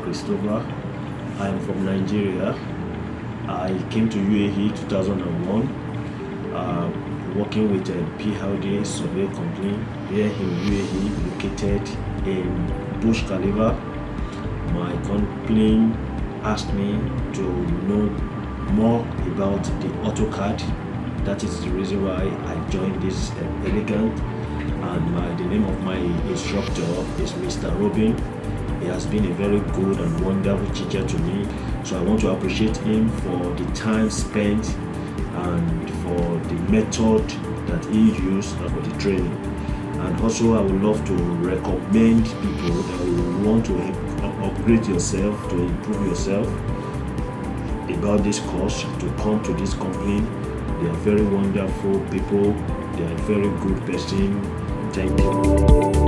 Christopher. I am from Nigeria. I came to UAE 2001, working with a PhD survey company here in UAE, located in Burj Khalifa. My company asked me to know more about the AutoCAD. That is the reason why I joined this elegant, and the name of my instructor is Mr. Robin. He has been a very good and wonderful teacher to me, so I want to appreciate him for the time spent and for the method that he used for the training. And also I would love to recommend people that will want to upgrade yourself, to improve yourself, about this course, to come to this company. They are very wonderful people. They are very good person. Thank you.